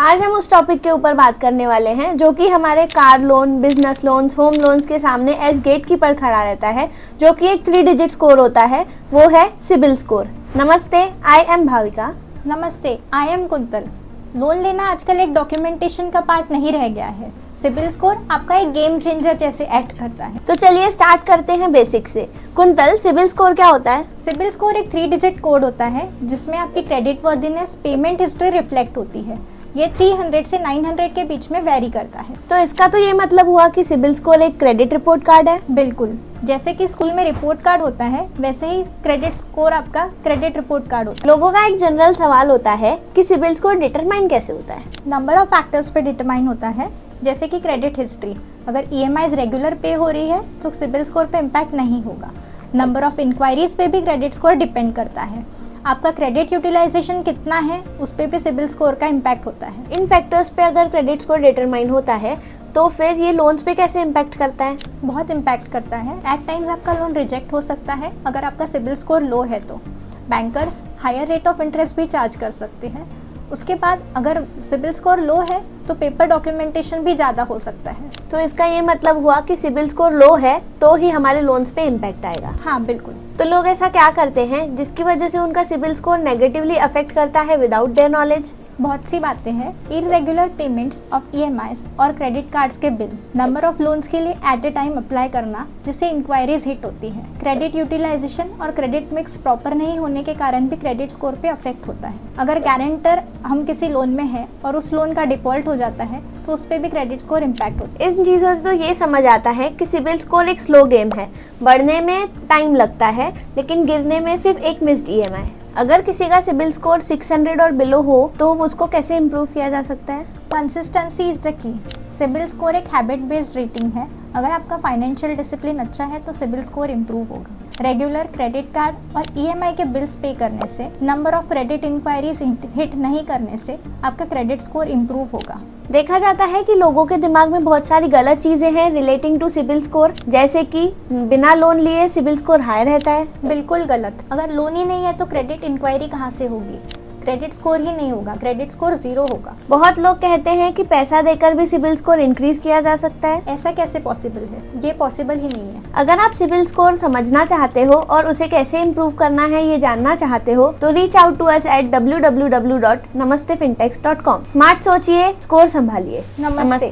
आज हम उस टॉपिक के ऊपर बात करने वाले हैं जो कि हमारे car loan, business loans, home loans के सामने एज गेट कीपर खड़ा रहता है, जो कि एक 3 डिजिट स्कोर होता है, वो है सिबिल स्कोर। नमस्ते, आई एम भाविका। नमस्ते, आई एम कुंतल। लोन लेना आजकल एक डॉक्यूमेंटेशन का पार्ट नहीं रह गया है। सिबिल स्कोर आपका एक गेम चेंजर जैसे एक्ट करता है। तो चलिए स्टार्ट करते हैं बेसिक से। कुंतल, सिबिल स्कोर क्या होता है? सिबिल स्कोर एक 3 डिजिट कोड होता है जिसमें आपकी credit worthiness, payment history reflect होती है। ये 300 से 900 के बीच में वेरी करता है। तो इसका तो ये मतलब हुआ कि सिबिल स्कोर एक क्रेडिट रिपोर्ट कार्ड है। बिल्कुल, जैसे कि स्कूल में रिपोर्ट कार्ड होता है वैसे ही क्रेडिट स्कोर आपका क्रेडिट रिपोर्ट कार्ड होता है। लोगों का एक जनरल सवाल होता है कि सिबिल स्कोर डिटरमाइन कैसे होता है? नंबर ऑफ फैक्टर्स पे डिटरमाइन होता है, जैसे कि क्रेडिट हिस्ट्री। अगर EMIs रेगुलर पे हो रही है तो सिबिल स्कोर पे इम्पैक्ट नहीं होगा। नंबर ऑफ इंक्वायरीज पे भी क्रेडिट स्कोर डिपेंड करता है। आपका क्रेडिट यूटिलाइजेशन कितना है उस पे भी सिबिल स्कोर का इम्पैक्ट होता है। इन फैक्टर्स पे अगर क्रेडिट स्कोर डिटरमाइन होता है तो फिर ये लोन्स पे कैसे इम्पैक्ट करता है? बहुत इम्पैक्ट करता है। एट टाइम्स आपका लोन रिजेक्ट हो सकता है अगर आपका सिबिल स्कोर लो है तो। Bankers higher rate of interest भी चार्ज कर सकते हैं। उसके बाद अगर सिबिल स्कोर लो है तो पेपर डॉक्यूमेंटेशन भी ज़्यादा हो सकता है। तो इसका ये मतलब हुआ कि सिबिल स्कोर लो है तो ही हमारे लोन्स पे इम्पैक्ट आएगा। हाँ बिल्कुल। तो लोग ऐसा क्या करते हैं जिसकी वजह से उनका सिबिल स्कोर नेगेटिवली अफेक्ट करता है विदाउट देयर नॉलेज? बहुत सी बातें हैं। इरेगुलर पेमेंट्स ऑफ EMIs और क्रेडिट कार्ड्स के बिल, नंबर ऑफ लोन्स के लिए एट ए टाइम अप्लाई करना जिससे इंक्वायरीज हिट होती है, क्रेडिट यूटिलाइजेशन और क्रेडिट मिक्स प्रॉपर नहीं होने के कारण भी क्रेडिट स्कोर पे अफेक्ट होता है। अगर गारंटर हम किसी लोन में है और उस लोन का डिफॉल्ट हो जाता है तो उस पर भी क्रेडिट स्कोर इम्पैक्ट होता है। इन चीज़ों से तो ये समझ आता है कि सिबिल स्कोर एक स्लो गेम है, बढ़ने में टाइम लगता है लेकिन गिरने में सिर्फ एक मिस्ड EMI। अगर किसी का सिबिल स्कोर 600 और बिलो हो तो उसको कैसे इम्प्रूव किया जा सकता है? Consistency is the key. CIBIL score एक हैबिट बेस्ड रेटिंग है। अगर आपका फाइनेंशियल डिसिप्लिन अच्छा है तो सिबिल स्कोर इम्प्रूव होगा। रेगुलर क्रेडिट कार्ड और EMI के बिल्स पे करने से, number of credit inquiries hit नहीं करने से आपका क्रेडिट स्कोर इम्प्रूव होगा। देखा जाता है कि लोगों के दिमाग में बहुत सारी गलत चीजें हैं रिलेटिंग टू सिबिल स्कोर, जैसे कि बिना लोन लिए सिबिल स्कोर हाई रहता है। बिल्कुल गलत। अगर लोन ही नहीं है तो क्रेडिट इंक्वायरी कहाँ से होगी? क्रेडिट स्कोर ही नहीं होगा, क्रेडिट स्कोर 0 होगा। बहुत लोग कहते हैं कि पैसा देकर भी सिबिल स्कोर इंक्रीज किया जा सकता है। ऐसा कैसे पॉसिबल है? ये पॉसिबल ही नहीं है। अगर आप सिबिल स्कोर समझना चाहते हो और उसे कैसे इम्प्रूव करना है ये जानना चाहते हो तो reach out to us at www.namastefintechs.com। Smart सोचिए, स्कोर संभालिए। नमस्ते।